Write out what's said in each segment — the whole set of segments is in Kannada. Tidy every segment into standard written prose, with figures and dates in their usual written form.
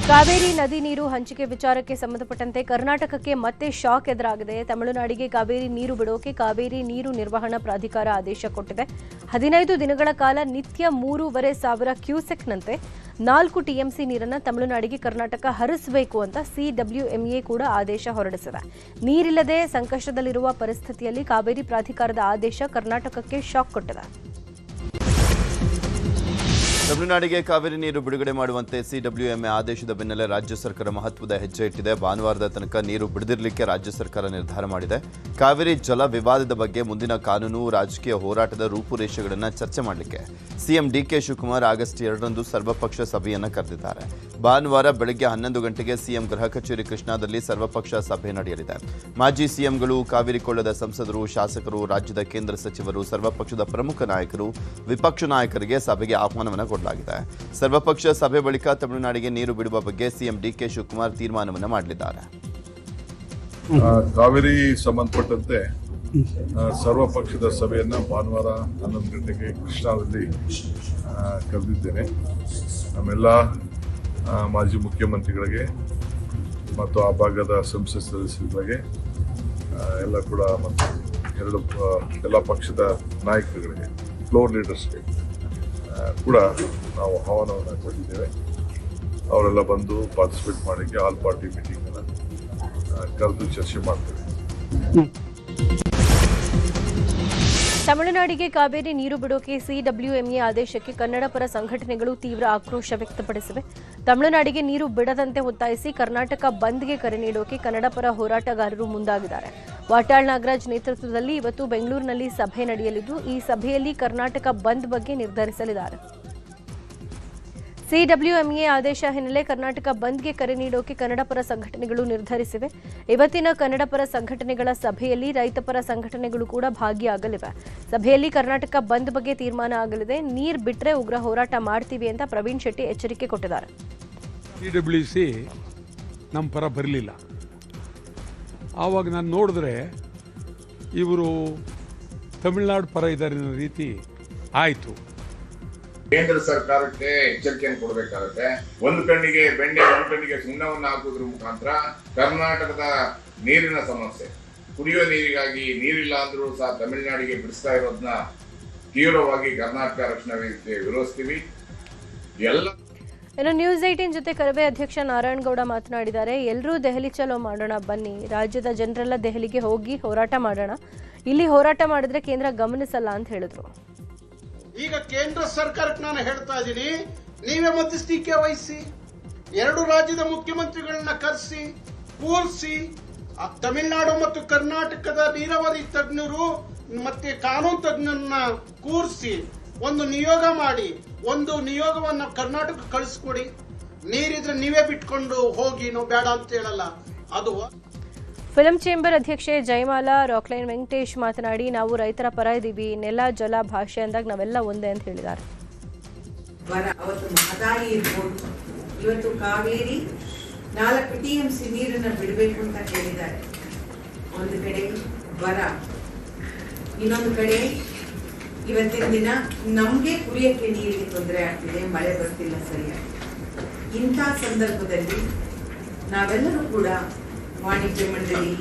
ಕಾವೇರಿ ನದಿ ನೀರು ಹಂಚಿಕೆ ವಿಚಾರಕ್ಕೆ ಸಂಬಂಧಪಟ್ಟಂತೆ ಕರ್ನಾಟಕಕ್ಕೆ ಮತ್ತೆ ಶಾಕ್ ಎದುರಾಗಿದೆ. ತಮಿಳುನಾಡಿಗೆ ಕಾವೇರಿ ನೀರು ಬಿಡೋಕೆ ಕಾವೇರಿ ನೀರು ನಿರ್ವಹಣಾ ಪ್ರಾಧಿಕಾರ ಆದೇಶ ಕೊಟ್ಟಿದೆ. 15 ದಿನಗಳ ಕಾಲ ನಿತ್ಯ 3,500 ಕ್ಯೂಸೆಕ್ನಂತೆ 4 ಟಿಎಂಸಿ ನೀರನ್ನು ತಮಿಳುನಾಡಿಗೆ ಕರ್ನಾಟಕ ಹರಿಸಬೇಕು ಅಂತ ಸಿಡಬ್ಲ್ಯೂಎಂಎ ಕೂಡ ಆದೇಶ ಹೊರಡಿಸಿದೆ. ನೀರಿಲ್ಲದೆ ಸಂಕಷ್ಟದಲ್ಲಿರುವ ಪರಿಸ್ಥಿತಿಯಲ್ಲಿ ಕಾವೇರಿ ಪ್ರಾಧಿಕಾರದ ಆದೇಶ ಕರ್ನಾಟಕಕ್ಕೆ ಶಾಕ್ ಕೊಟ್ಟಿದೆ. ತಮಿಳುನಾಡಿಗೆ ಕಾವೇರಿ ನೀರು ಬಿಡುಗಡೆ ಮಾಡುವಂತೆ ಸಿಡಬ್ಲ್ಯೂಎಂಎ ಆದೇಶದ ಬೆನ್ನಲ್ಲೇ ರಾಜ್ಯ ಸರ್ಕಾರ ಮಹತ್ವದ ಹೆಜ್ಜೆ ಇಟ್ಟಿದೆ. ಭಾನುವಾರದ ತನಕ ನೀರು ಬಿಡದಿರಲಿಕ್ಕೆ ರಾಜ್ಯ ಸರ್ಕಾರ ನಿರ್ಧಾರ ಮಾಡಿದೆ. ಕಾವೇರಿ ಜಲ ವಿವಾದದ ಬಗ್ಗೆ ಮುಂದಿನ ಕಾನೂನು ರಾಜಕೀಯ ಹೋರಾಟದ ರೂಪುರೇಷೆಗಳನ್ನು ಚರ್ಚೆ ಮಾಡಲಿಕ್ಕೆ ಸಿಎಂ ಡಿಕೆ ಶಿವಕುಮಾರ್ ಆಗಸ್ಟ್ 2ರಂದು ಸರ್ವಪಕ್ಷ ಸಭೆಯನ್ನು ಕರೆದಿದ್ದಾರೆ. ಭಾನುವಾರ ಬೆಳಗ್ಗೆ 11 ಗಂಟೆಗೆ ಸಿಎಂ ಗೃಹ ಕಚೇರಿ ಕೃಷ್ಣಾದಲ್ಲಿ ಸರ್ವಪಕ್ಷ ಸಭೆ ನಡೆಯಲಿದೆ. ಮಾಜಿ ಸಿಎಂಗಳು, ಕಾವೇರಿ ಕೊಳ್ಳದ ಸಂಸದರು, ಶಾಸಕರು, ರಾಜ್ಯದ ಕೇಂದ್ರ ಸಚಿವರು, ಸರ್ವಪಕ್ಷದ ಪ್ರಮುಖ ನಾಯಕರು, ವಿಪಕ್ಷ ನಾಯಕರಿಗೆ ಸಭೆಗೆ ಆಹ್ವಾನವನ್ನು ಕೊಡಲಾಗಿದೆ. ಸರ್ವಪಕ್ಷ ಸಭೆ ಬಳಿಕ ತಮಿಳುನಾಡಿಗೆ ನೀರು ಬಿಡುವ ಬಗ್ಗೆ ಸಿಎಂ ಡಿಕೆ ಶಿವಕುಮಾರ್ ತೀರ್ಮಾನವನ್ನು ಮಾಡಲಿದ್ದಾರೆ. ಕಾವೇರಿ ಸಂಬಂಧಪಟ್ಟಂತೆ ಸರ್ವಪಕ್ಷದ ಸಭೆಯನ್ನು ಭಾನುವಾರ 11 ಗಂಟೆಗೆ ಕೃಷ್ಣಾದಲ್ಲಿ ಕರೆದಿದ್ದೇನೆ. ನಮ್ಮೆಲ್ಲ ಮಾಜಿ ಮುಖ್ಯಮಂತ್ರಿಗಳಿಗೆ ಮತ್ತು ಆ ಭಾಗದ ಸಂಸತ್ ಸದಸ್ಯರಿಗೆ ಎಲ್ಲ ಕೂಡ ಮತ್ತು ಎಲ್ಲ ಪಕ್ಷದ ನಾಯಕರುಗಳಿಗೆ, ಫ್ಲೋರ್ ಲೀಡರ್ಸ್ಗೆ ಕೂಡ ನಾವು ಆಹ್ವಾನವನ್ನು ಕೊಟ್ಟಿದ್ದೇವೆ. ಅವರೆಲ್ಲ ಬಂದು ಪಾರ್ಟಿಸಿಪೇಟ್ ಮಾಡಲಿಕ್ಕೆ ಆಲ್ ಪಾರ್ಟಿ ಮೀಟಿಂಗನ್ನು ಕರೆದು ಚರ್ಚೆ ಮಾಡ್ತೇವೆ. ತಮಿಳುನಾಡಿಗೆ ಕಾವೇರಿ ನೀರು ಬಿಡೋಕೆ ಸಿಡಬ್ಲ್ಯೂಎಂಎ ಆದೇಶಕ್ಕೆ ಕನ್ನಡ ಪರ ಸಂಘಟನೆಗಳು ತೀವ್ರ ಆಕ್ರೋಶ ವ್ಯಕ್ತಪಡಿಸಿವೆ. ತಮಿಳುನಾಡಿಗೆ ನೀರು ಬಿಡದಂತೆ ಒತ್ತಾಯಿಸಿ ಕರ್ನಾಟಕ ಬಂದ್ಗೆ ಕರೆ ನೀಡೋಕೆ ಕನ್ನಡ ಪರ ಹೋರಾಟಗಾರರು ಮುಂದಾಗಿದ್ದಾರೆ. ವಾಟಾಳ್ ನಾಗರಾಜ್ ನೇತೃತ್ವದಲ್ಲಿ ಇವತ್ತು ಬೆಂಗಳೂರಿನಲ್ಲಿ ಸಭೆ ನಡೆಯಲಿದ್ದು, ಈ ಸಭೆಯಲ್ಲಿ ಕರ್ನಾಟಕ ಬಂದ್ ಬಗ್ಗೆ ನಿರ್ಧರಿಸಲಿದ್ದಾರೆ. ಸಿಡಬ್ಲ್ಯೂಎಂಎ ಆದೇಶ ಹಿನ್ನೆಲೆ ಕರ್ನಾಟಕ ಬಂದ್ಗೆ ಕರೆ ನೀಡೋಕೆ ಕನ್ನಡ ಪರ ಸಂಘಟನೆಗಳು ನಿರ್ಧರಿಸಿವೆ. ಇವತ್ತಿನ ಕನ್ನಡ ಪರ ಸಂಘಟನೆಗಳ ಸಭೆಯಲ್ಲಿ ರೈತಪರ ಸಂಘಟನೆಗಳು ಕೂಡ ಭಾಗಿಯಾಗಲಿವೆ. ಸಭೆಯಲ್ಲಿ ಕರ್ನಾಟಕ ಬಂದ್ ಬಗ್ಗೆ ತೀರ್ಮಾನ ಆಗಲಿದೆ. ನೀರು ಬಿಟ್ಟರೆ ಉಗ್ರ ಹೋರಾಟ ಮಾಡ್ತೀವಿ ಅಂತ ಪ್ರವೀಣ್ ಶೆಟ್ಟಿ ಎಚ್ಚರಿಕೆ ಕೊಟ್ಟಿದ್ದಾರೆ. ಸಿಡಬ್ಲ್ಯೂಸಿ ನಮ್ಮ ಪರ ಬರಲಿಲ್ಲ. ಆವಾಗ ನಾನು ನೋಡಿದ್ರೆ ಇವರು ತಮಿಳುನಾಡು ಪರ ಇದ್ದಾರೆ ಅನ್ನೋ ರೀತಿ ಆಯಿತು. ಕೇಂದ್ರ ಸರ್ಕಾರಕ್ಕೆ ಎಚ್ಚರಿಕೆಯನ್ನು ಕೊಡಬೇಕಾಗುತ್ತೆ. ಒಂದು ಕಣ್ಣಿಗೆ ಬೆಣ್ಣೆ, ಒಂದು ಕಣ್ಣಿಗೆ ಸುಣ್ಣವನ್ನು ಹಾಕುವುದ್ರ ಮುಖಾಂತರ ಕರ್ನಾಟಕದ ನೀರಿನ ಸಮಸ್ಯೆ, ಕುಡಿಯುವ ನೀರಿಗಾಗಿ ನೀರಿಲ್ಲ ಅಂದ್ರೂ ಸಹ ತಮಿಳುನಾಡಿಗೆ ಬಿಡಿಸ್ತಾ ಇರೋದನ್ನ ತೀವ್ರವಾಗಿ ಕರ್ನಾಟಕ ರಕ್ಷಣಾ ವೇದಿಕೆ ವಿರೋಧಿಸ್ತೀವಿ. ಇನ್ನು ನ್ಯೂಸ್ 18 ಜೊತೆ ಕರವೇ ಅಧ್ಯಕ್ಷ ನಾರಾಯಣಗೌಡ ಮಾತನಾಡಿದ್ದಾರೆ. ಎಲ್ಲರೂ ದೆಹಲಿ ಚಲೋ ಮಾಡೋಣ, ಬನ್ನಿ, ರಾಜ್ಯದ ಜನರೆಲ್ಲ ದೆಹಲಿಗೆ ಹೋಗಿ ಹೋರಾಟ ಮಾಡೋಣ, ಇಲ್ಲಿ ಹೋರಾಟ ಮಾಡಿದ್ರೆ ಕೇಂದ್ರ ಗಮನಿಸಲ್ಲ ಅಂತ ಹೇಳಿದ್ರು. ಈಗ ಕೇಂದ್ರ ಸರ್ಕಾರಕ್ಕೆ ನಾನು ಹೇಳ್ತಾ ಇದ್ದೀನಿ, ನೀವೇ ಮಧ್ಯಸ್ಥಿಕೆ ವಹಿಸಿ, 2 ರಾಜ್ಯದ ಮುಖ್ಯಮಂತ್ರಿಗಳನ್ನ ಕರೆಸಿ ಕೂರಿಸಿ, ತಮಿಳುನಾಡು ಮತ್ತು ಕರ್ನಾಟಕದ ನೀರಾವರಿ ತಜ್ಞರು ಮತ್ತೆ ಕಾನೂನು ತಜ್ಞರನ್ನ ಕೂರಿಸಿ ಒಂದು ನಿಯೋಗ ಮಾಡಿ, ಒಂದು ನಿಯೋಗವನ್ನು ಕರ್ನಾಟಕ ಕಳಿಸ್ಕೊಡಿ. ನೀರಿದ್ರೆ ನೀವೇ ಬಿಟ್ಕೊಂಡು ಹೋಗಿ, ನಾವು ಬೇಡ ಅಂತ ಹೇಳಲ್ಲ. ಅದು ಫಿಲಂ ಚೇಂಬರ್ ಅಧ್ಯಕ್ಷೆ ಜಯಮಾಲಾ ರಾಕ್ಲೈನ್ ವೆಂಕಟೇಶ್ ಮಾತನಾಡಿ, ನಾವು ರೈತರ ಪರ ಇದ್ದೀವಿ, ನೆಲ, ಜಲ, ಭಾಷೆ ಅಂದಾಗ ನಾವೆಲ್ಲ ಒಂದೇ ಅಂತ ಹೇಳಿದ್ದಾರೆ. ಅವತ್ತು ಮಹದಾಯಿ ಇರ್ಬೋದು, ಇವತ್ತು ಕಾವೇರಿ 4 ಟಿಎಂಸಿ ನೀರನ್ನು ಬಿಡಬೇಕು ಅಂತ ಹೇಳಿದ್ದಾರೆ. ಒಂದು ಕಡೆ ಬರ, ಇನ್ನೊಂದು ಕಡೆ ಇವತ್ತಿನ ದಿನ ನಮಗೆ ಕುಡಿಯಕ್ಕೆ ನೀರಿಗೆ ತೊಂದರೆ ಆಗ್ತಿದೆ, ಮಳೆ ಬರ್ತಿಲ್ಲ ಸರಿಯಾಗಿ. ಇಂಥ ಸಂದರ್ಭದಲ್ಲಿ ನಾವೆಲ್ಲರೂ ಕೂಡ ವಾಣಿಜ್ಯ ಮಂಡಳಿ,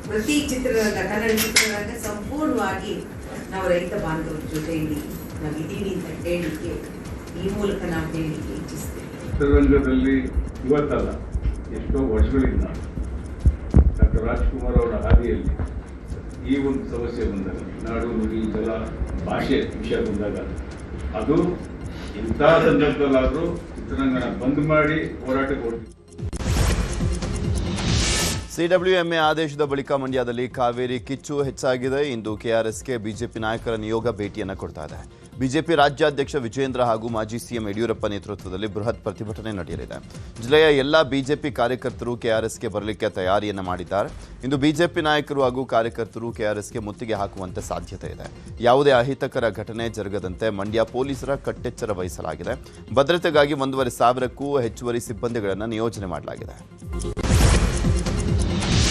ಪ್ರತಿ ಚಿತ್ರರಂಗ, ಕನ್ನಡ ಚಿತ್ರರಂಗ ಸಂಪೂರ್ಣವಾಗಿ ನಾವು ರೈತ ಬಾಂಧವರ ಜೊತೆಯಲ್ಲಿ ನಾವಿದ್ದೀವಿ ಅಂತ ಹೇಳಲಿಕ್ಕೆ ಈ ಮೂಲಕ ನಾವು ಹೇಳಲಿಕ್ಕೆ ಇಚ್ಛಿಸ್ತೇವೆ. ಚಿತ್ರರಂಗದಲ್ಲಿ ಇವತ್ತಲ್ಲ, ಎಷ್ಟೋ ವರ್ಷಗಳಿಂದ ಡಾಕ್ಟರ್ ರಾಜ್ಕುಮಾರ್ ಅವರ ಹಾದಿಯಲ್ಲಿ ಈ ಒಂದು ಸಮಸ್ಯೆ ಬಂದಾಗ, ನಾಡು, ನುಡಿ, ಜಲ, ಭಾಷೆ ವಿಷಯ ಬಂದಾಗ, ಅದು ಇಂಥ ಸಂದರ್ಭದಲ್ಲಾದರೂ ಚಿತ್ರರಂಗನ ಬಂದ್ ಮಾಡಿ ಹೋರಾಟಕ್ಕೆ ಹೊರಟಿದೆ. ಸಿಡಬ್ಲ್ಯೂಎಂಎ ಆದೇಶದ ಬಳಿಕ ಮಂಡ್ಯದಲ್ಲಿ ಕಾವೇರಿ ಕಿಚ್ಚು ಹೆಚ್ಚಾಗಿದೆ. ಇಂದು ಕೆಆರ್ಎಸ್ಗೆ ಬಿಜೆಪಿ ನಾಯಕರ ನಿಯೋಗ ಭೇಟಿಯನ್ನು ಕೊಡ್ತಾ ಇದೆ. ಬಿಜೆಪಿ ರಾಜ್ಯಾಧ್ಯಕ್ಷ ವಿಜೇಂದ್ರ ಹಾಗೂ ಮಾಜಿ ಸಿಎಂ ಯಡಿಯೂರಪ್ಪ ನೇತೃತ್ವದಲ್ಲಿ ಬೃಹತ್ ಪ್ರತಿಭಟನೆ ನಡೆಯಲಿದೆ. ಜಿಲ್ಲೆಯ ಎಲ್ಲ ಬಿಜೆಪಿ ಕಾರ್ಯಕರ್ತರು ಕೆಆರ್ಎಸ್ಗೆ ಬರಲಿಕ್ಕೆ ತಯಾರಿಯನ್ನು ಮಾಡಿದ್ದಾರೆ. ಇಂದು ಬಿಜೆಪಿ ನಾಯಕರು ಹಾಗೂ ಕಾರ್ಯಕರ್ತರು ಕೆಆರ್ಎಸ್ಗೆ ಮುತ್ತಿಗೆ ಹಾಕುವಂತೆ ಸಾಧ್ಯತೆ ಇದೆ. ಯಾವುದೇ ಅಹಿತಕರ ಘಟನೆ ಜರುಗದಂತೆ ಮಂಡ್ಯ ಪೊಲೀಸರ ಕಟ್ಟೆಚ್ಚರ ವಹಿಸಲಾಗಿದೆ. ಭದ್ರತೆಗಾಗಿ 1,500ಕ್ಕೂ ಹೆಚ್ಚುವರಿ ಸಿಬ್ಬಂದಿಗಳನ್ನು ನಿಯೋಜನೆ ಮಾಡಲಾಗಿದೆ.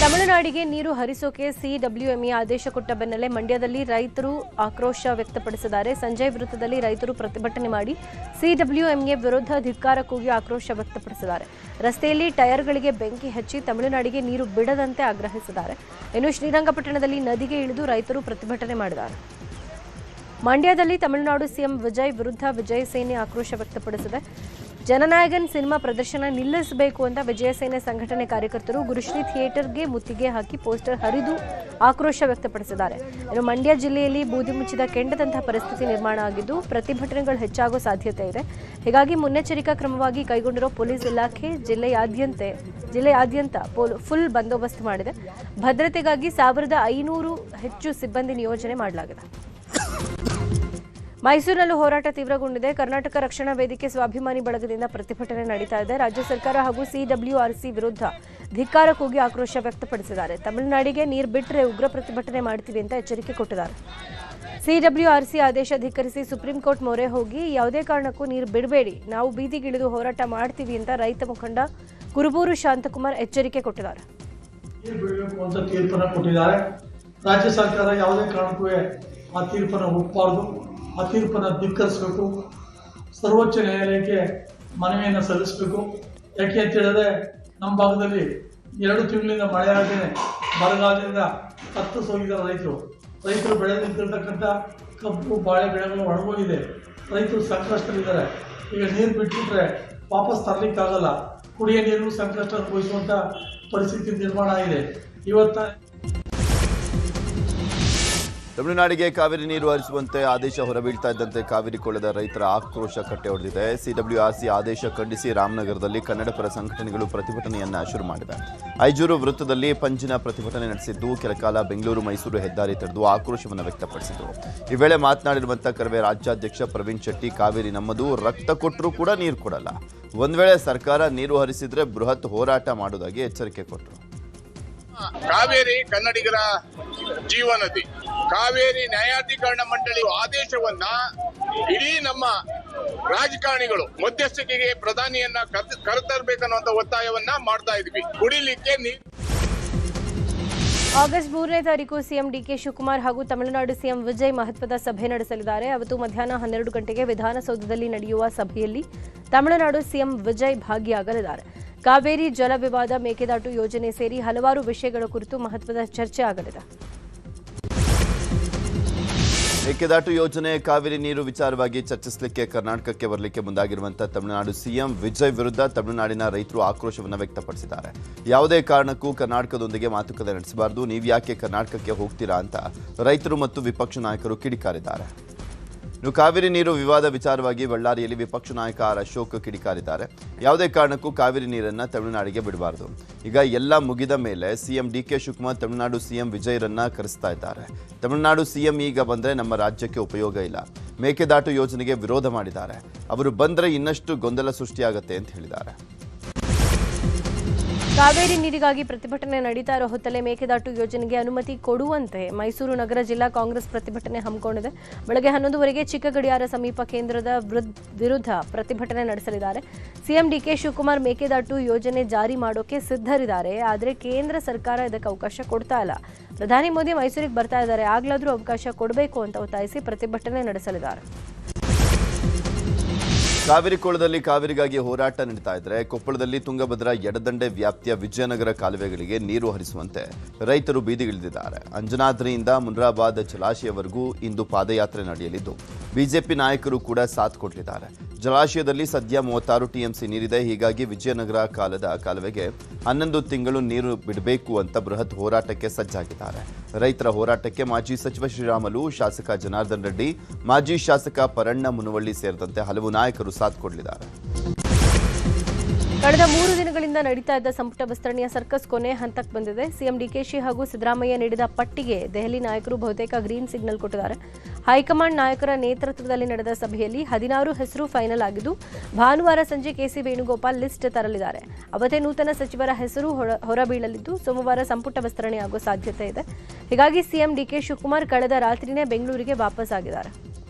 ತಮಿಳುನಾಡಿಗೆ ನೀರು ಹರಿಸೋಕೆ ಸಿಡಬ್ಲ್ಯೂಎಂಎ ಆದೇಶ ಕೊಟ್ಟ ಬೆನ್ನಲ್ಲೇ ಮಂಡ್ಯದಲ್ಲಿ ರೈತರು ಆಕ್ರೋಶ ವ್ಯಕ್ತಪಡಿಸಿದ್ದಾರೆ. ಸಂಜಯ್ ವೃತ್ತದಲ್ಲಿ ರೈತರು ಪ್ರತಿಭಟನೆ ಮಾಡಿ ಸಿಡಬ್ಲ್ಯೂಎಂಎ ವಿರುದ್ಧ ಧಿಕ್ಕಾರ ಕೂಗಿ ಆಕ್ರೋಶ ವ್ಯಕ್ತಪಡಿಸಿದ್ದಾರೆ. ರಸ್ತೆಯಲ್ಲಿ ಟೈರ್ಗಳಿಗೆ ಬೆಂಕಿ ಹಚ್ಚಿ ತಮಿಳುನಾಡಿಗೆ ನೀರು ಬಿಡದಂತೆ ಆಗ್ರಹಿಸಿದ್ದಾರೆ. ಇನ್ನು ಶ್ರೀರಂಗಪಟ್ಟಣದಲ್ಲಿ ನದಿಗೆ ಇಳಿದು ರೈತರು ಪ್ರತಿಭಟನೆ ಮಾಡಿದ್ದಾರೆ. ಮಂಡ್ಯದಲ್ಲಿ ತಮಿಳುನಾಡು ಸಿಎಂ ವಿಜಯ್ ವಿರುದ್ಧ ವಿಜಯ ಸೇನೆ ಆಕ್ರೋಶ ವ್ಯಕ್ತಪಡಿಸಿದೆ. ಜನನಾಯಕನ್ ಸಿನಿಮಾ ಪ್ರದರ್ಶನ ನಿಲ್ಲಿಸಬೇಕು ಅಂತ ವಿಜಯ ಸೇನೆ ಸಂಘಟನೆ ಕಾರ್ಯಕರ್ತರು ಗುರುಶ್ರೀ ಥಿಯೇಟರ್ಗೆ ಮುತ್ತಿಗೆ ಹಾಕಿ ಪೋಸ್ಟರ್ ಹರಿದು ಆಕ್ರೋಶ ವ್ಯಕ್ತಪಡಿಸಿದ್ದಾರೆ. ಇನ್ನು ಮಂಡ್ಯ ಜಿಲ್ಲೆಯಲ್ಲಿ ಬೂದಿ ಮುಚ್ಚಿದ ಕೆಂಡದಂತಹ ಪರಿಸ್ಥಿತಿ ನಿರ್ಮಾಣ ಆಗಿದ್ದು ಪ್ರತಿಭಟನೆಗಳು ಹೆಚ್ಚಾಗುವ ಸಾಧ್ಯತೆ ಇದೆ. ಹೀಗಾಗಿ ಮುನ್ನೆಚ್ಚರಿಕಾ ಕ್ರಮವಾಗಿ ಕೈಗೊಂಡಿರುವ ಪೊಲೀಸ್ ಇಲಾಖೆ ಜಿಲ್ಲೆಯಾದ್ಯಂತ ಫುಲ್ ಬಂದೋಬಸ್ತ್ ಮಾಡಿದೆ. ಭದ್ರತೆಗಾಗಿ 1500 ಹೆಚ್ಚು ಸಿಬ್ಬಂದಿ ನಿಯೋಜನೆ ಮಾಡಲಾಗಿದೆ. ಮೈಸೂರಿನಲ್ಲೂ ಹೋರಾಟ ತೀವ್ರಗೊಂಡಿದೆ. ಕರ್ನಾಟಕ ರಕ್ಷಣಾ ವೇದಿಕೆ ಸ್ವಾಭಿಮಾನಿ ಬಳಗದಿಂದ ಪ್ರತಿಭಟನೆ ನಡೀತಾ ಇದೆ. ರಾಜ್ಯ ಸರ್ಕಾರ ಹಾಗೂ ಸಿಡಬ್ಲ್ಯೂಆರ್ಸಿ ವಿರುದ್ಧ ಧಿಕ್ಕಾರ ಕೂಗಿ ಆಕ್ರೋಶ ವ್ಯಕ್ತಪಡಿಸಿದ್ದಾರೆ. ತಮಿಳುನಾಡಿಗೆ ನೀರು ಬಿಟ್ಟರೆ ಉಗ್ರ ಪ್ರತಿಭಟನೆ ಮಾಡ್ತೀವಿ ಅಂತ ಎಚ್ಚರಿಕೆ ಕೊಟ್ಟಿದ್ದಾರೆ. ಸಿಡಬ್ಲ್ಯೂಆರ್ಸಿ ಆದೇಶ ಧಿಕ್ಕರಿಸಿ ಸುಪ್ರೀಂ ಕೋರ್ಟ್ ಮೊರೆ ಹೋಗಿ ಯಾವುದೇ ಕಾರಣಕ್ಕೂ ನೀರು ಬಿಡಬೇಡಿ, ನಾವು ಬೀದಿಗಿಳಿದು ಹೋರಾಟ ಮಾಡ್ತೀವಿ ಅಂತ ರೈತ ಮುಖಂಡ ಕುರುಬೂರು ಶಾಂತಕುಮಾರ್ ಎಚ್ಚರಿಕೆ ಕೊಟ್ಟಿದ್ದಾರೆ. ನೀರು ಬಿಡಬೇಕು ಅಂತ ತೀರ್ಪನ್ನು ಕೊಟ್ಟಿದ್ದಾರೆ. ರಾಜ್ಯ ಸರ್ಕಾರ ಯಾವುದೇ ಕಾರಣಕ್ಕೂ ಆ ತೀರ್ಪನ್ನು ಒಪ್ಪಬಾರದು, ಆ ತೀರ್ಪನ್ನು ಧಿಕ್ಕರಿಸಬೇಕು. ಸರ್ವೋಚ್ಚ ನ್ಯಾಯಾಲಯಕ್ಕೆ ಮನವಿಯನ್ನು ಸಲ್ಲಿಸಬೇಕು. ಯಾಕೆ ಅಂತ ಹೇಳಿದ್ರೆ ನಮ್ಮ ಭಾಗದಲ್ಲಿ 2 ತಿಂಗಳಿಂದ ಮಳೆ ಆಗದೆ ಬರಗಾಲದಿಂದ ಹತ್ತು ಹೋಗಿದ್ದಾರೆ ರೈತರು ಬೆಳೆದಿರ್ತಕ್ಕಂಥ ಕಬ್ಬು ಬಾಳೆ ಬೆಳೆಗಳು ಒಣಗೋಗಿದೆ. ರೈತರು ಸಂಕಷ್ಟದಲ್ಲಿದ್ದಾರೆ. ಈಗ ನೀರು ಬಿಟ್ಬಿಟ್ರೆ ವಾಪಸ್ ತರಲಿಕ್ಕಾಗಲ್ಲ. ಕುಡಿಯೋ ನೀರು ಸಂಕಷ್ಟ ಅನುಭವಿಸುವಂಥ ಪರಿಸ್ಥಿತಿ ನಿರ್ಮಾಣ ಆಗಿದೆ. ಇವತ್ತು ತಮಿಳುನಾಡಿಗೆ ಕಾವೇರಿ ನೀರು ಹರಿಸುವಂತೆ ಆದೇಶ ಹೊರಬೀಳ್ತಾ ಇದ್ದಂತೆ ಕಾವೇರಿ ಕೊಳ್ಳದ ರೈತರ ಆಕ್ರೋಶ ಕಟ್ಟೆ ಹೊಡೆದಿದೆ. ಸಿಡಬ್ಲ್ಯೂಆರ್ಸಿ ಆದೇಶ ಖಂಡಿಸಿ ರಾಮನಗರದಲ್ಲಿ ಕನ್ನಡ ಪರ ಸಂಘಟನೆಗಳು ಪ್ರತಿಭಟನೆಯನ್ನ ಶುರು ಮಾಡಿವೆ. ಐಜೂರು ವೃತ್ತದಲ್ಲಿ ಪಂಜಿನ ಪ್ರತಿಭಟನೆ ನಡೆಸಿದ್ದು ಕೆಲಕಾಲ ಬೆಂಗಳೂರು ಮೈಸೂರು ಹೆದ್ದಾರಿ ತಡೆದು ಆಕ್ರೋಶವನ್ನು ವ್ಯಕ್ತಪಡಿಸಿದರು. ಈ ವೇಳೆ ಮಾತನಾಡಿರುವಂತಹ ಕರವೇ ರಾಜ್ಯಾಧ್ಯಕ್ಷ ಪ್ರವೀಣ್ ಶೆಟ್ಟಿ, ಕಾವೇರಿ ನಮ್ಮದು, ರಕ್ತ ಕೊಟ್ಟರೂ ಕೂಡ ನೀರು ಕೊಡಲ್ಲ, ಒಂದ್ ವೇಳೆ ಸರ್ಕಾರ ನೀರು ಹರಿಸಿದ್ರೆ ಬೃಹತ್ ಹೋರಾಟ ಮಾಡುವುದಾಗಿ ಎಚ್ಚರಿಕೆ ಕೊಟ್ಟರು. ಕಾವೇರಿ ಕನ್ನಡಿಗರ ಜೀವನದಿ. ಕಾವೇರಿ ನ್ಯಾಯಾಧೀಕರಣ ಮಂಡಳಿ ಆದೇಶವನ್ನ ಇಡೀ ನಮ್ಮ ರಾಜಕಾರಣಿಗಳು ಮಧ್ಯಸ್ಥಿಕೆಗೆ ಪ್ರಧಾನಿಯನ್ನ ಕರೆತರಬೇಕನ್ನುವಂತ ಒತ್ತಾಯವನ್ನ ಮಾಡ್ತಾ ಇದ್ವಿ. ಕುಡಿಲಿಕ್ಕೆ ನೀರು. ಆಗಸ್ಟ್ 3ನೇ ತಾರೀಕು ಸಿಎಂ ಡಿಕೆ ಶಿವಕುಮಾರ್ ಹಾಗೂ ತಮಿಳುನಾಡು ಸಿಎಂ ವಿಜಯ್ ಮಹತ್ವದ ಸಭೆ ನಡೆಸಲಿದ್ದಾರೆ. ಅವತ್ತು ಮಧ್ಯಾಹ್ನ 12 ಗಂಟೆಗೆ ವಿಧಾನಸೌಧದಲ್ಲಿ ನಡೆಯುವ ಸಭೆಯಲ್ಲಿ ತಮಿಳುನಾಡು ಸಿಎಂ ವಿಜಯ್ ಭಾಗಿಯಾಗಲಿದ್ದಾರೆ. ಕಾವೇರಿ ಜಲ ವಿವಾದ, ಮೇಕೆದಾಟು ಯೋಜನೆ ಸೇರಿ ಹಲವಾರು ವಿಷಯಗಳ ಕುರಿತು ಮಹತ್ವದ ಚರ್ಚೆ ಆಗಲಿದೆ. ಮೇಕೆದಾಟು ಯೋಜನೆ, ಕಾವೇರಿ ನೀರು ವಿಚಾರವಾಗಿ ಚರ್ಚಿಸಲಿಕ್ಕೆ ಕರ್ನಾಟಕಕ್ಕೆ ಬರಲಿಕ್ಕೆ ಮುಂದಾಗಿರುವಂತಹ ತಮಿಳುನಾಡು ಸಿಎಂ ವಿಜಯ್ ವಿರುದ್ಧ ತಮಿಳುನಾಡಿನ ರೈತರು ಆಕ್ರೋಶವನ್ನು ವ್ಯಕ್ತಪಡಿಸಿದ್ದಾರೆ. ಯಾವುದೇ ಕಾರಣಕ್ಕೂ ಕರ್ನಾಟಕದೊಂದಿಗೆ ಮಾತುಕತೆ ನಡೆಸಬಾರದು, ನೀವ್ಯಾಕೆ ಕರ್ನಾಟಕಕ್ಕೆ ಹೋಗ್ತೀರಾ ಅಂತ ರೈತರು ಮತ್ತು ವಿಪಕ್ಷ ನಾಯಕರು ಕಿಡಿಕಾರಿದ್ದಾರೆ. ಇನ್ನು ಕಾವೇರಿ ನೀರು ವಿವಾದ ವಿಚಾರವಾಗಿ ಬಳ್ಳಾರಿಯಲ್ಲಿ ವಿಪಕ್ಷ ನಾಯಕ ಆರ್ ಅಶೋಕ್ ಕಿಡಿಕಾರಿದ್ದಾರೆ. ಯಾವುದೇ ಕಾರಣಕ್ಕೂ ಕಾವೇರಿ ನೀರನ್ನ ತಮಿಳುನಾಡಿಗೆ ಬಿಡಬಾರದು. ಈಗ ಎಲ್ಲ ಮುಗಿದ ಮೇಲೆ CM DK Shivakumar Tamil Nadu CM ವಿಜಯರನ್ನ ಕರೆಸ್ತಾ ಇದ್ದಾರೆ. ತಮಿಳುನಾಡು ಸಿಎಂ ಈಗ ಬಂದ್ರೆ ನಮ್ಮ ರಾಜ್ಯಕ್ಕೆ ಉಪಯೋಗ ಇಲ್ಲ, ಮೇಕೆದಾಟು ಯೋಜನೆಗೆ ವಿರೋಧ ಮಾಡಿದ್ದಾರೆ. ಅವರು ಬಂದ್ರೆ ಇನ್ನಷ್ಟು ಗೊಂದಲ ಸೃಷ್ಟಿಯಾಗತ್ತೆ ಅಂತ ಹೇಳಿದ್ದಾರೆ. ಕಾವೇರಿ ನೀರಿಗಾಗಿ ಪ್ರತಿಭಟನೆ ನಡೀತಾ ಇರೋ ಹೊತ್ತಲ್ಲೇ ಮೇಕೆದಾಟು ಯೋಜನೆಗೆ ಅನುಮತಿ ಕೊಡುವಂತೆ ಮೈಸೂರು ನಗರ ಜಿಲ್ಲಾ ಕಾಂಗ್ರೆಸ್ ಪ್ರತಿಭಟನೆ ಹಮ್ಮಿಕೊಂಡಿದೆ. ಬೆಳಗ್ಗೆ 11 ಚಿಕ್ಕ ಗಡಿಯಾರ ಸಮೀಪ ಕೇಂದ್ರದ ವಿರುದ್ಧ ಪ್ರತಿಭಟನೆ ನಡೆಸಲಿದ್ದಾರೆ. ಸಿಎಂ ಡಿಕೆ ಶಿವಕುಮಾರ್ ಮೇಕೆದಾಟು ಯೋಜನೆ ಜಾರಿ ಮಾಡೋಕೆ ಸಿದ್ಧರಿದ್ದಾರೆ. ಆದರೆ ಕೇಂದ್ರ ಸರ್ಕಾರ ಇದಕ್ಕೆ ಅವಕಾಶ ಕೊಡ್ತಾ ಇಲ್ಲ. ಪ್ರಧಾನಿ ಮೋದಿ ಮೈಸೂರಿಗೆ ಬರ್ತಾ ಇದ್ದಾರೆ, ಆಗ್ಲಾದ್ರೂ ಅವಕಾಶ ಕೊಡಬೇಕು ಅಂತ ಒತ್ತಾಯಿಸಿ ಪ್ರತಿಭಟನೆ ನಡೆಸಲಿದ್ದಾರೆ. ಕಾವೇರಿ ಕೊಳ್ಳದಲ್ಲಿ ಕಾವೇರಿಗಾಗಿ ಹೋರಾಟ ನಡೀತಾ ಇದ್ರೆ ಕೊಪ್ಪಳದಲ್ಲಿ ತುಂಗಭದ್ರಾ ಎಡದಂಡೆ ವ್ಯಾಪ್ತಿಯ ವಿಜಯನಗರ ಕಾಲುವೆಗಳಿಗೆ ನೀರು ಹರಿಸುವಂತೆ ರೈತರು ಬೀದಿಗಿಳಿದಿದ್ದಾರೆ. ಅಂಜನಾದ್ರಿಯಿಂದ ಮುನ್ರಾಬಾದ್ ಜಲಾಶಯವರೆಗೂ ಇಂದು ಪಾದಯಾತ್ರೆ ನಡೆಯಲಿದ್ದು ಬಿಜೆಪಿ ನಾಯಕರು ಕೂಡ ಸಾಥ್ ಕೊಡಲಿದ್ದಾರೆ. ಜಲಾಶಯದಲ್ಲಿ ಸದ್ಯ 36 ಟಿಎಂಸಿ ನೀರಿದೆ. ಹೀಗಾಗಿ ವಿಜಯನಗರ ಕಾಲುವೆಗೆ 11 ತಿಂಗಳು ನೀರು ಬಿಡಬೇಕು ಅಂತ ಬೃಹತ್ ಹೋರಾಟಕ್ಕೆ ಸಜ್ಜಾಗಿದ್ದಾರೆ. ರೈತರ ಹೋರಾಟಕ್ಕೆ ಮಾಜಿ ಸಚಿವ ಶ್ರೀರಾಮುಲು, ಶಾಸಕ ಜನಾರ್ದನ್ ರೆಡ್ಡಿ, ಮಾಜಿ ಶಾಸಕ ಪರಣ್ಣ ಮುನವಳ್ಳಿ ಸೇರಿದಂತೆ ಹಲವು ನಾಯಕರು ಸಾಥ್ ಕೊಡಲಿದ್ದಾರೆ. ಕಳೆದ 3 ದಿನಗಳಿಂದ ನಡೀತಾ ಇದ್ದ ಸಂಪುಟ ವಿಸ್ತರಣೆಯ ಸರ್ಕಸ್ ಕೊನೆ ಹಂತಕ್ಕೆ ಬಂದಿದೆ. ಸಿಎಂ ಡಿಕೆಶಿ ಹಾಗೂ ಸಿದ್ದರಾಮಯ್ಯ ನೀಡಿದ ಪಟ್ಟಿಗೆ ದೆಹಲಿ ನಾಯಕರು ಬಹುತೇಕ ಗ್ರೀನ್ ಸಿಗ್ನಲ್ ಕೊಟ್ಟಿದ್ದಾರೆ. ಹೈಕಮಾಂಡ್ ನಾಯಕರ ನೇತೃತ್ವದಲ್ಲಿ ನಡೆದ ಸಭೆಯಲ್ಲಿ 16 ಹೆಸರು ಫೈನಲ್ ಆಗಿದ್ದು ಭಾನುವಾರ ಸಂಜೆ ಕೆಸಿ ವೇಣುಗೋಪಾಲ್ ಲಿಸ್ಟ್ ತರಲಿದ್ದಾರೆ. ಅವತ್ತೇ ನೂತನ ಸಚಿವರ ಹೆಸರು ಹೊರಬೀಳಲಿದ್ದು ಸೋಮವಾರ ಸಂಪುಟ ವಿಸ್ತರಣೆಯಾಗುವ ಸಾಧ್ಯತೆ ಇದೆ. ಹೀಗಾಗಿ ಸಿಎಂ ಡಿಕೆ ಶಿವಕುಮಾರ್ ಕಳೆದ ರಾತ್ರಿನೇ ಬೆಂಗಳೂರಿಗೆ ವಾಪಸ್ ಆಗಿದ್ದಾರೆ.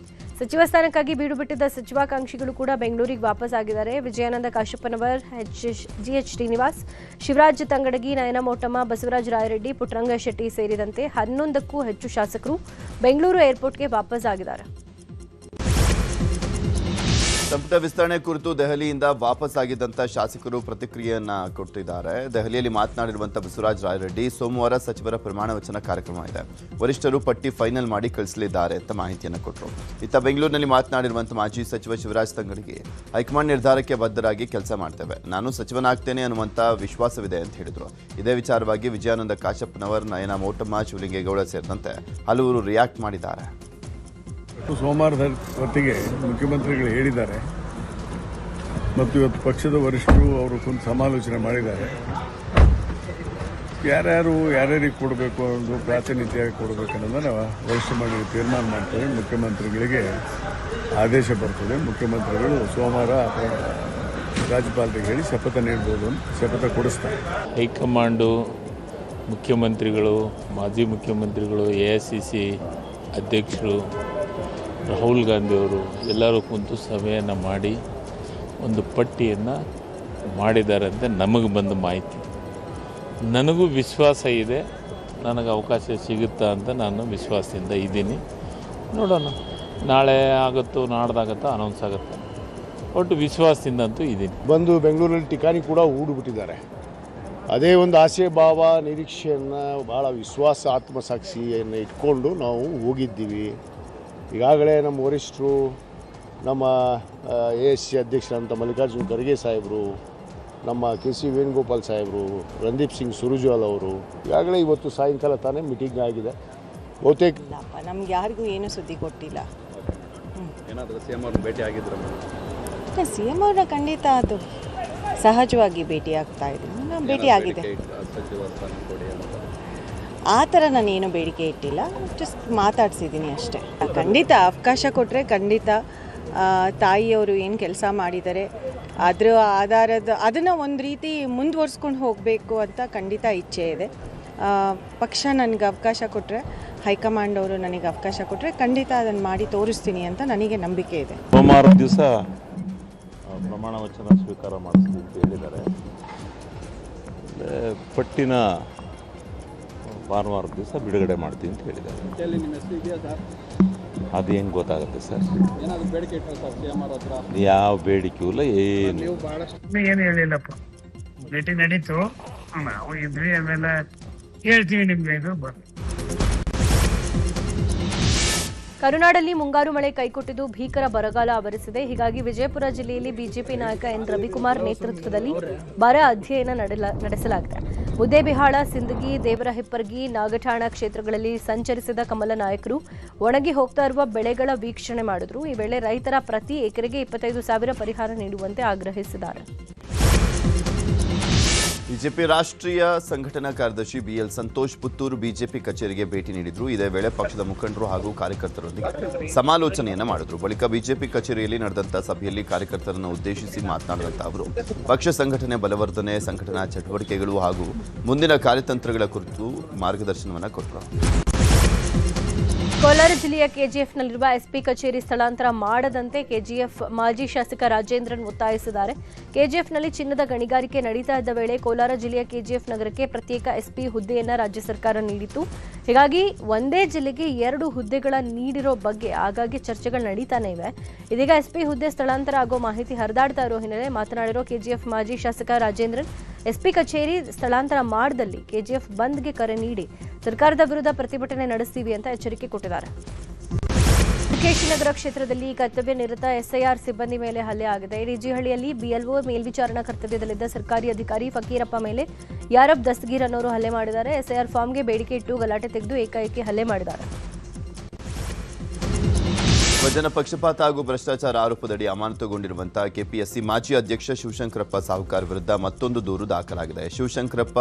ಸಚಿವ ಸ್ಥಾನಕ್ಕಾಗಿ ಬೀಡು ಬಿಟ್ಟಿದ್ದ ಸಚಿವಾಕಾಂಕ್ಷಿಗಳು ಕೂಡ ಬೆಂಗಳೂರಿಗೆ ವಾಪಸ್ ಆಗಿದ್ದಾರೆ. ವಿಜಯಾನಂದ ಕಾಶಪ್ಪನವರ್, ಜಿಎಚ್ ಶ್ರೀನಿವಾಸ್, ಶಿವರಾಜ್ ತಂಗಡಗಿ, ನಯನ ಮೋಟಮ್ಮ, ಬಸವರಾಜ ರಾಯರೆಡ್ಡಿ, ಪುಟ್ಟರಂಗ ಶೆಟ್ಟಿ ಸೇರಿದಂತೆ 11ಕ್ಕೂ ಹೆಚ್ಚು ಶಾಸಕರು ಬೆಂಗಳೂರು ಏರ್ಪೋರ್ಟ್ಗೆ ವಾಪಸ್ ಆಗಿದ್ದಾರೆ. ಸಂಪುಟ ವಿಸ್ತರಣೆ ಕುರಿತು ದೆಹಲಿಯಿಂದ ವಾಪಸ್ ಆಗಿದ್ದಂಥ ಶಾಸಕರು ಪ್ರತಿಕ್ರಿಯೆಯನ್ನ ಕೊಟ್ಟಿದ್ದಾರೆ. ದೆಹಲಿಯಲ್ಲಿ ಮಾತನಾಡಿರುವಂಥ ಬಸವರಾಜ ರಾಯರೆಡ್ಡಿ, ಸೋಮವಾರ ಸಚಿವರ ಪ್ರಮಾಣ ವಚನ ಕಾರ್ಯಕ್ರಮ ಇದೆ, ವರಿಷ್ಠರು ಪಟ್ಟಿ ಫೈನಲ್ ಮಾಡಿ ಕಳಿಸಲಿದ್ದಾರೆ ಅಂತ ಮಾಹಿತಿಯನ್ನು ಕೊಟ್ಟರು. ಇತ್ತ ಬೆಂಗಳೂರಿನಲ್ಲಿ ಮಾತನಾಡಿರುವಂಥ ಮಾಜಿ ಸಚಿವ ಶಿವರಾಜ್ ತಂಗಡಗಿ, ಹೈಕಮಾಂಡ್ ನಿರ್ಧಾರಕ್ಕೆ ಬದ್ಧರಾಗಿ ಕೆಲಸ ಮಾಡ್ತೇವೆ, ನಾನು ಸಚಿವನಾಗ್ತೇನೆ ಅನ್ನುವಂಥ ವಿಶ್ವಾಸವಿದೆ ಅಂತ ಹೇಳಿದರು. ಇದೇ ವಿಚಾರವಾಗಿ ವಿಜಯಾನಂದ ಕಾಶಪ್ಪನವರ್, ನಯನ ಮೋಟಮ್ಮ, ಶಿವಲಿಂಗೇಗೌಡ ಸೇರಿದಂತೆ ಹಲವರು ರಿಯಾಕ್ಟ್ ಮಾಡಿದ್ದಾರೆ. ಸೋಮವಾರದ ಹೊತ್ತಿಗೆ ಮುಖ್ಯಮಂತ್ರಿಗಳು ಹೇಳಿದ್ದಾರೆ ಮತ್ತು ಇವತ್ತು ಪಕ್ಷದ ವರಿಷ್ಠರು ಅವರು ಕುಂತು ಸಮಾಲೋಚನೆ ಮಾಡಿದ್ದಾರೆ. ಯಾರ್ಯಾರಿಗೆ ಕೊಡಬೇಕು ಅನ್ನೋದು ಪ್ರಾತಿನಿಧ್ಯ ಕೊಡಬೇಕನ್ನೋದನ್ನು ವರಿಷ್ಠ ಮಂಡಳಿ ತೀರ್ಮಾನ ಮಾಡ್ತಾರೆ. ಮುಖ್ಯಮಂತ್ರಿಗಳಿಗೆ ಆದೇಶ ಬರ್ತದೆ. ಮುಖ್ಯಮಂತ್ರಿಗಳು ಸೋಮವಾರ ರಾಜ್ಯಪಾಲರಿಗೆ ಹೇಳಿ ಶಪಥ ನೀಡಬಹುದು ಅಂತ ಶಪಥ ಕೊಡಿಸ್ತಾರೆ. ಹೈಕಮಾಂಡು, ಮುಖ್ಯಮಂತ್ರಿಗಳು, ಮಾಜಿ ಮುಖ್ಯಮಂತ್ರಿಗಳು, AICC ಅಧ್ಯಕ್ಷರು ರಾಹುಲ್ ಗಾಂಧಿಯವರು ಎಲ್ಲರೂ ಕುಂತು ಸಭೆಯನ್ನು ಮಾಡಿ ಒಂದು ಪಟ್ಟಿಯನ್ನು ಮಾಡಿದ್ದಾರೆ ಅಂತ ನಮಗೆ ಬಂದ ಮಾಹಿತಿ. ನನಗೂ ವಿಶ್ವಾಸ ಇದೆ, ನನಗೆ ಅವಕಾಶ ಸಿಗುತ್ತಾ ಅಂತ ನಾನು ವಿಶ್ವಾಸದಿಂದ ಇದ್ದೀನಿ. ನೋಡೋಣ, ನಾಳೆ ಆಗುತ್ತೋ ನಾಡ್ದಾಗತ್ತೋ ಅನೌನ್ಸ್ ಆಗುತ್ತೆ. ಒಟ್ಟು ವಿಶ್ವಾಸದಿಂದಂತೂ ಇದ್ದೀನಿ. ಬಂದು ಬೆಂಗಳೂರಲ್ಲಿ ಠಿಕಾಣಿ ಕೂಡ ಹೂಡಿಬಿಟ್ಟಿದ್ದಾರೆ. ಅದೇ ಒಂದು ಆಸೆ ಭಾವ ನಿರೀಕ್ಷೆಯನ್ನು ಭಾಳ ವಿಶ್ವಾಸ ಆತ್ಮಸಾಕ್ಷಿಯನ್ನು ಇಟ್ಕೊಂಡು ನಾವು ಹೋಗಿದ್ದೀವಿ. ಈಗಾಗಲೇ ನಮ್ಮ ವರಿಷ್ಠರು, ನಮ್ಮ AICC ಅಧ್ಯಕ್ಷರಂಥ ಮಲ್ಲಿಕಾರ್ಜುನ್ ಖರ್ಗೆ ಸಾಹೇಬರು, ನಮ್ಮ KC ವೇಣುಗೋಪಾಲ್ ಸಾಹೇಬರು, ರಣದೀಪ್ ಸಿಂಗ್ ಸುರ್ಜೇವಾಲಾ ಅವರು ಈಗಾಗಲೇ ಇವತ್ತು ಸಾಯಂಕಾಲ ತಾನೇ ಮೀಟಿಂಗ್ ಆಗಿದೆ. ಬಹುತೇಕ ಇಲ್ಲಪ್ಪ, ನಮ್ಗೆ ಯಾರಿಗೂ ಏನೂ ಸುದ್ದಿ ಕೊಟ್ಟಿಲ್ಲ. ಏನಾದರೂ CM ಅವ್ರನ್ನ ಭೇಟಿ ಆಗಿದ್ರು? CM ಅವ್ರನ್ನ ಖಂಡಿತ ಅದು ಸಹಜವಾಗಿ ಭೇಟಿ ಆಗ್ತಾ ಇದ್ದೀನಿ. ನಾನು ಭೇಟಿ ಆಗಿದೆ, ಆ ಥರ ನಾನೇನು ಬೇಡಿಕೆ ಇಟ್ಟಿಲ್ಲ, ಜಸ್ಟ್ ಮಾತಾಡ್ಸಿದ್ದೀನಿ ಅಷ್ಟೇ. ಖಂಡಿತ ಅವಕಾಶ ಕೊಟ್ಟರೆ ಖಂಡಿತ ತಾಯಿಯವರು ಏನು ಕೆಲಸ ಮಾಡಿದ್ದಾರೆ ಅದರ ಅದನ್ನು ಒಂದು ರೀತಿ ಮುಂದುವರ್ಸ್ಕೊಂಡು ಹೋಗಬೇಕು ಅಂತ ಖಂಡಿತ ಇಚ್ಛೆ ಇದೆ. ಪಕ್ಷ ನನಗೆ ಅವಕಾಶ ಕೊಟ್ಟರೆ, ಹೈಕಮಾಂಡ್ ಅವರು ನನಗೆ ಅವಕಾಶ ಕೊಟ್ಟರೆ ಖಂಡಿತ ಅದನ್ನು ಮಾಡಿ ತೋರಿಸ್ತೀನಿ ಅಂತ ನನಗೆ ನಂಬಿಕೆ ಇದೆ. ಸೋಮವಾರ ದಿವಸ ಪ್ರಮಾಣ ವಚನ ಸ್ವೀಕಾರ ಮಾಡಿಸ್ತೀನಿ ಅಂತ ಹೇಳಿದ್ದಾರೆ. ಪಟ್ಟಿನ ಭಾನುವಾರ ದಿವಸ ಬಿಡುಗಡೆ ಮಾಡ್ತೀನಿ ಅಂತ ಹೇಳಿದ್ದಾರೆ. ಅದು ಹೆಂಗೆ ಗೊತ್ತಾಗುತ್ತೆ ಸರ್? ಯಾವ ಬೇಡಿಕೆಯೂ ಇಲ್ಲ, ಏನು ಹೇಳಿಲ್ಲಪ್ಪ. ಭೇಟಿ ನಡೀತು, ನಾವು ಇದ್ವಿ, ಆಮೇಲೆ ಹೇಳ್ತೀವಿ ನಿಮ್ಗೆ. ಇದು ಕರುನಾಡಲ್ಲಿ ಮುಂಗಾರು ಮಳೆ ಕೈಕೊಟ್ಟಿದ್ದು ಭೀಕರ ಬರಗಾಲ ಆವರಿಸಿದೆ. ಹೀಗಾಗಿ ವಿಜಯಪುರ ಜಿಲ್ಲೆಯಲ್ಲಿ ಬಿಜೆಪಿ ನಾಯಕ ಎನ್ ರವಿಕುಮಾರ್ ನೇತೃತ್ವದಲ್ಲಿ ಬರ ಅಧ್ಯಯನ ನಡೆಸಲಾಗಿದೆ. ಮುದ್ದೇಬಿಹಾಳ, ಸಿಂದಗಿ, ದೇವರಹಿಪ್ಪರ್ಗಿ, ನಾಗಠಾಣ ಕ್ಷೇತ್ರಗಳಲ್ಲಿ ಸಂಚರಿಸಿದ ಕಮಲ ನಾಯಕರು ಒಣಗಿ ಹೋಗ್ತಾ ಇರುವ ಬೆಳೆಗಳ ವೀಕ್ಷಣೆ ಮಾಡಿದ್ರು. ಈ ವೇಳೆ ರೈತರ ಪ್ರತಿ ಎಕರೆಗೆ 25,000 ಪರಿಹಾರ ನೀಡುವಂತೆ ಆಗ್ರಹಿಸಿದ್ದಾರೆ. ಬಿಜೆಪಿ ರಾಷ್ಟ್ರೀಯ ಸಂಘಟನಾ ಕಾರ್ಯದರ್ಶಿ BL ಸಂತೋಷ್ ಪುತ್ತೂರು ಬಿಜೆಪಿ ಕಚೇರಿಗೆ ಭೇಟಿ ನೀಡಿದ್ರು. ಇದೇ ವೇಳೆ ಪಕ್ಷದ ಮುಖಂಡರು ಹಾಗೂ ಕಾರ್ಯಕರ್ತರೊಂದಿಗೆ ಸಮಾಲೋಚನೆಯನ್ನ ಮಾಡಿದ್ರು. ಬಳಿಕ ಬಿಜೆಪಿ ಕಚೇರಿಯಲ್ಲಿ ನಡೆದಂತ ಸಭೆಯಲ್ಲಿ ಕಾರ್ಯಕರ್ತರನ್ನು ಉದ್ದೇಶಿಸಿ ಮಾತನಾಡಿದಂತ ಅವರು ಪಕ್ಷ ಸಂಘಟನೆ ಬಲವರ್ಧನೆ, ಸಂಘಟನಾ ಚಟುವಟಿಕೆಗಳು ಹಾಗೂ ಮುಂದಿನ ಕಾರ್ಯತಂತ್ರಗಳ ಕುರಿತು ಮಾರ್ಗದರ್ಶನವನ್ನ ಕೊಟ್ಟರು. ಕೋಲಾರ ಜಿಲ್ಲೆಯ ಕೆಜಿಎಫ್ನಲ್ಲಿರುವ ಎಸ್ಪಿ ಕಚೇರಿ ಸ್ಥಳಾಂತರ ಮಾಡದಂತೆ ಕೆಜಿಎಫ್ ಮಾಜಿ ಶಾಸಕ ರಾಜೇಂದ್ರನ್ ಒತ್ತಾಯಿಸಿದ್ದಾರೆ. ಕೆಜಿಎಫ್ನಲ್ಲಿ ಚಿನ್ನದ ಗಣಿಗಾರಿಕೆ ನಡೀತಾ ಇದ್ದ ವೇಳೆ ಕೋಲಾರ ಜಿಲ್ಲೆಯ ಕೆಜಿಎಫ್ ನಗರಕ್ಕೆ ಪ್ರತ್ಯೇಕ ಎಸ್ಪಿ ಹುದ್ದೆಯನ್ನು ರಾಜ್ಯ ಸರ್ಕಾರ ನೀಡಿತ್ತು. ಹೀಗಾಗಿ ಒಂದೇ ಜಿಲ್ಲೆಗೆ 2 ಹುದ್ದೆಗಳ ನೀಡಿರೋ ಬಗ್ಗೆ ಆಗಾಗ್ಗೆ ಚರ್ಚೆಗಳು ನಡೀತಾನೆ ಇವೆ. ಇದೀಗ ಎಸ್ಪಿ ಹುದ್ದೆ ಸ್ಥಳಾಂತರ ಆಗೋ ಮಾಹಿತಿ ಹರಿದಾಡ್ತಾ ಇರೋ ಹಿನ್ನೆಲೆ ಮಾತನಾಡಿರೋ ಕೆಜಿಎಫ್ ಮಾಜಿ ಶಾಸಕ ರಾಜೇಂದ್ರನ್, ಎಸ್ಪಿ ಕಚೇರಿ ಸ್ಥಳಾಂತರ ಮಾಡದಲ್ಲಿ ಕೆಜಿಎಫ್ ಬಂದ್ಗೆ ಕರೆ ನೀಡಿ ಸರ್ಕಾರದ ವಿರುದ್ಧ ಪ್ರತಿಭಟನೆ ನಡೆಸ್ತೀವಿ ಅಂತ ಎಚ್ಚರಿಕೆ ಕೊಟ್ಟಿದ್ದಾರೆ. ಕೆಶಿನಗರ ಕ್ಷೇತ್ರದಲ್ಲಿ ಕರ್ತವ್ಯ ನಿರತ ಎಸ್ಐಆರ್ ಸಿಬ್ಬಂದಿ ಮೇಲೆ ಹಲ್ಲೆ ಆಗಿದೆ. ಡಿಜಿಹಳ್ಳಿಯಲ್ಲಿ BLO ಮೇಲ್ವಿಚಾರಣಾ ಕರ್ತವ್ಯದಲ್ಲಿದ್ದ ಸರ್ಕಾರಿ ಅಧಿಕಾರಿ ಫಕೀರಪ್ಪ ಮೇಲೆ ಯಾರಬ್ ದಸ್ತಗೀರ್ ಅನ್ನೋರು ಹಲ್ಲೆ ಮಾಡಿದ್ದಾರೆ. ಎಸ್ಐಆರ್ ಫಾರ್ಮ್ಗೆ ಬೇಡಿಕೆ ಇಟ್ಟು ಗಲಾಟೆ ತೆಗೆದು ಏಕಾಏಕಿ ಹಲ್ಲೆ ಮಾಡಿದ್ದಾರೆ. ಸ್ವಜನ ಪಕ್ಷಪಾತ ಹಾಗೂ ಭ್ರಷ್ಟಾಚಾರ ಆರೋಪದಡಿ ಅಮಾನತುಗೊಂಡಿರುವಂತಹ ಕೆಪಿಎಸ್ಸಿ ಮಾಜಿ ಅಧ್ಯಕ್ಷ ಶಿವಶಂಕರಪ್ಪ ಸಾಹುಕಾರ್ ವಿರುದ್ಧ ಮತ್ತೊಂದು ದೂರು ದಾಖಲಾಗಿದೆ. ಶಿವಶಂಕರಪ್ಪ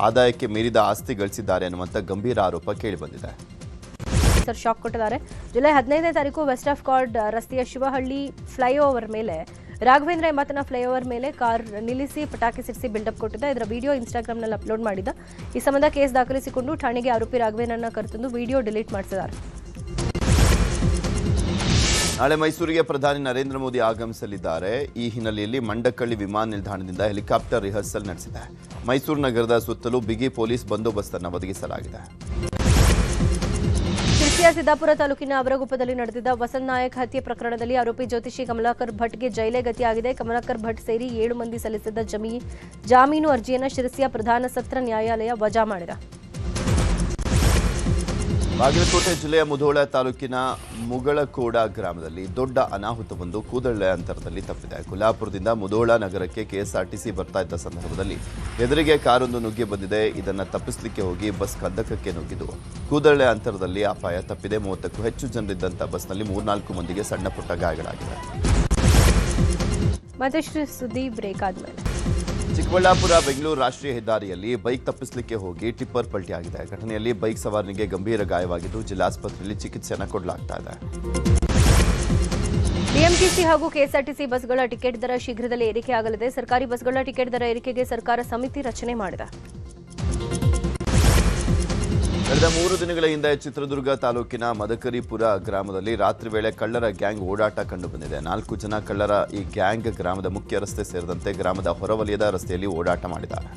ಆದಾಯಕ್ಕೆ ಮೀರಿದ ಆಸ್ತಿ ಗಳಿಸಿದ್ದಾರೆ ಅನ್ನುವಂಥ ಗಂಭೀರ ಆರೋಪ ಕೇಳಿಬಂದಿದೆ. ಶಾಕ್ ಕೊಟ್ಟಿದ್ದಾರೆ. ಜುಲೈ 15ನೇ ತಾರೀಕು ವೆಸ್ಟ್ ಆಫ್ ಕಾರ್ಡ್ ರಸ್ತೆಯ ಶಿವಹಳ್ಳಿ ಫ್ಲೈಓವರ್ ಮೇಲೆ ರಾಘವೇಂದ್ರ ಎಂಬಾತನ ಫ್ಲೈಓವರ್ ಮೇಲೆ ಕಾರ್ ನಿಲ್ಲಿಸಿ ಪಟಾಕಿ ಸಿಡಿಸಿ ಬಿಲ್ಡಪ್ ಕೊಟ್ಟಿದ್ದ. ಇದರ ವಿಡಿಯೋ ಇನ್ಸ್ಟಾಗ್ರಾಂನಲ್ಲಿ ಅಪ್ಲೋಡ್ ಮಾಡಿದ್ದ. ಈ ಸಂಬಂಧ ಕೇಸ್ ದಾಖಲಿಸಿಕೊಂಡು ಠಾಣೆಗೆ ಆರೋಪಿ ರಾಘವೇಂದ್ರನ ಕರೆತಂದು ವಿಡಿಯೋ ಡಿಲೀಟ್ ಮಾಡಿಸಿದ್ದಾರೆ. ನಾಳೆ ಮೈಸೂರಿಗೆ ಪ್ರಧಾನಿ ನರೇಂದ್ರ ಮೋದಿ ಆಗಮಿಸಲಿದ್ದಾರೆ. ಈ ಹಿನ್ನೆಲೆಯಲ್ಲಿ ಮಂಡಕಳ್ಳಿ ವಿಮಾನ ನಿಲ್ದಾಣದಿಂದ ಹೆಲಿಕಾಪ್ಟರ್ ರಿಹರ್ಸಲ್ ನಡೆಸಿದೆ. ಮೈಸೂರು ನಗರದ ಸುತ್ತಲೂ ಬಿಗಿ ಪೊಲೀಸ್ ಬಂದೋಬಸ್ತ್ ಅನ್ನು ಒದಗಿಸಲಾಗಿದೆ. ಶಿರ್ಸಿಯ ಸಿದ್ದಾಪುರ ತಾಲೂಕಿನ ಅವರಗುಪ್ಪದಲ್ಲಿ ನಡೆದಿದ್ದ ವಸಂತ್ ನಾಯಕ್ ಹತ್ಯೆ ಪ್ರಕರಣದಲ್ಲಿ ಆರೋಪಿ ಜ್ಯೋತಿಷಿ ಕಮಲಾಕರ್ ಭಟ್ಗೆ ಜೈಲೇ ಗತಿಯಾಗಿದೆ. ಕಮಲಾಕರ್ ಭಟ್ ಸೇರಿ 7 ಮಂದಿ ಸಲ್ಲಿಸಿದ್ದ ಜಾಮೀನು ಅರ್ಜಿಯನ್ನು ಶಿರ್ಸಿಯ ಪ್ರಧಾನ ಸತ್ರ ನ್ಯಾಯಾಲಯ ವಜಾ ಮಾಡಿದೆ. ಬಾಗಲಕೋಟೆ ಜಿಲ್ಲೆಯ ಮುಧೋಳ ತಾಲೂಕಿನ ಮುಗಳಕೋಡ ಗ್ರಾಮದಲ್ಲಿ ದೊಡ್ಡ ಅನಾಹುತವೊಂದು ಕೂದಳ್ಳೆ ಅಂತರದಲ್ಲಿ ತಪ್ಪಿದೆ. ಕೊಲ್ಹಾಪುರದಿಂದ ಮುಧೋಳ ನಗರಕ್ಕೆ ಕೆಎಸ್ಆರ್ಟಿಸಿ ಬರ್ತಾ ಇದ್ದ ಸಂದರ್ಭದಲ್ಲಿ ಎದುರಿಗೆ ಕಾರೊಂದು ನುಗ್ಗಿ ಬಂದಿದೆ. ಇದನ್ನು ತಪ್ಪಿಸಲಿಕ್ಕೆ ಹೋಗಿ ಬಸ್ ಕದ್ದಕಕ್ಕೆ ನುಗ್ಗಿದ್ದು ಕೂದಳ್ಳೆ ಅಂತರದಲ್ಲಿ ಅಪಾಯ ತಪ್ಪಿದೆ. 30ಕ್ಕೂ ಹೆಚ್ಚು ಜನರಿದ್ದಂಥ ಬಸ್ನಲ್ಲಿ 3-4 ಮಂದಿಗೆ ಸಣ್ಣ ಪುಟ್ಟ ಗಾಯಗಳಾಗಿವೆ. ಮತ್ತಷ್ಟು ಸುದ್ದಿ ಬ್ರೇಕ್ ಆದ್ಮೇಲೆ. ಚಿಕ್ಕಬಳ್ಳಾಪುರ ಬೆಂಗಳೂರು ರಾಷ್ಟ್ರೀಯ ಹೆದ್ದಾರಿಯಲ್ಲಿ ಬೈಕ್ ತಪ್ಪಿಸಲಿಕ್ಕೆ ಹೋಗಿ ಟಿಪ್ಪರ್ ಪಲ್ಟಿಯಾಗಿದೆ. ಘಟನೆಯಲ್ಲಿ ಬೈಕ್ ಸವಾರನಿಗೆ ಗಂಭೀರ ಗಾಯವಾಗಿದ್ದು ಜಿಲ್ಲಾಸ್ಪತ್ರೆಯಲ್ಲಿ ಚಿಕಿತ್ಸೆಯನ್ನು ಕೊಡಲಾಗ್ತಾ ಇದೆ. ಬಿಎಂಟಿಸಿ ಹಾಗೂ ಕೆಎಸ್ಆರ್ಟಿಸಿ ಬಸ್ಗಳ ಟಿಕೆಟ್ ದರ ಶೀಘ್ರದಲ್ಲೇ ಏರಿಕೆಯಾಗಲಿದೆ. ಸರ್ಕಾರಿ ಬಸ್ಗಳ ಟಿಕೆಟ್ ದರ ಏರಿಕೆಗೆ ಸರ್ಕಾರ ಸಮಿತಿ ರಚನೆ ಮಾಡಿದೆ. ಕಳೆದ 3 ದಿನಗಳ ಹಿಂದೆ ಚಿತ್ರದುರ್ಗ ತಾಲೂಕಿನ ಮದಕರಿಪುರ ಗ್ರಾಮದಲ್ಲಿ ರಾತ್ರಿ ವೇಳೆ ಕಳ್ಳರ ಗ್ಯಾಂಗ್ ಓಡಾಟ ಕಂಡುಬಂದಿದೆ. 4 ಜನ ಕಳ್ಳರ ಈ ಗ್ಯಾಂಗ್ ಗ್ರಾಮದ ಮುಖ್ಯ ರಸ್ತೆ ಸೇರಿದಂತೆ ಗ್ರಾಮದ ಹೊರವಲಯದ ರಸ್ತೆಯಲ್ಲಿ ಓಡಾಟ ಮಾಡಿದ್ದಾರೆ.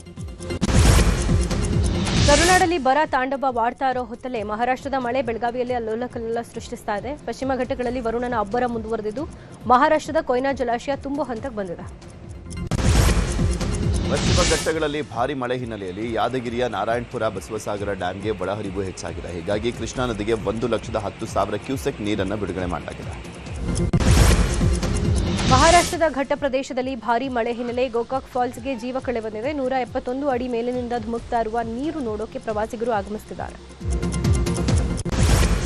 ಕರುನಾಡಲ್ಲಿ ಬರ ತಾಂಡವವಾಡ್ತಾ ಇರೋ ಹೊತ್ತಲ್ಲೇ ಮಹಾರಾಷ್ಟ್ರದ ಮಳೆ ಬೆಳಗಾವಿಯಲ್ಲಿ ಅಲ್ಲೋಲಕಲ್ಲೋಲ ಸೃಷ್ಟಿಸ್ತಾ ಇದೆ. ಪಶ್ಚಿಮ ಘಟ್ಟಗಳಲ್ಲಿ ವರುಣನ ಅಬ್ಬರ ಮುಂದುವರೆದಿದ್ದು ಮಹಾರಾಷ್ಟ್ರದ ಕೊಯ್ನಾ ಜಲಾಶಯ ತುಂಬೋ ಹಂತಕ್ಕೆ ಬಂದಿದೆ. ಪಶ್ಚಿಮ ಘಟ್ಟಗಳಲ್ಲಿ ಭಾರಿ ಮಳೆ ಹಿನ್ನೆಲೆಯಲ್ಲಿ ಯಾದಗಿರಿಯ ನಾರಾಯಣಪುರ ಬಸವಸಾಗರ ಡ್ಯಾಂಗೆ ಒಳಹರಿವು ಹೆಚ್ಚಾಗಿದೆ. ಹೀಗಾಗಿ ಕೃಷ್ಣಾ ನದಿಗೆ 1,10,000 ಕ್ಯೂಸೆಕ್ ನೀರನ್ನು ಬಿಡುಗಡೆ ಮಾಡಲಾಗಿದೆ. ಮಹಾರಾಷ್ಟ್ರದ ಘಟ್ಟ ಪ್ರದೇಶದಲ್ಲಿ ಭಾರೀ ಮಳೆ ಹಿನ್ನೆಲೆ ಗೋಕಾಕ್ ಫಾಲ್ಸ್ಗೆ ಜೀವ ಕಳೆ ಬಂದಿದೆ. 171 ಅಡಿ ಮೇಲಿನಿಂದ ಧುಮುಕ್ತಾ ಇರುವ ನೀರು ನೋಡೋಕೆ ಪ್ರವಾಸಿಗರು ಆಗಮಿಸುತ್ತಿದ್ದಾರೆ.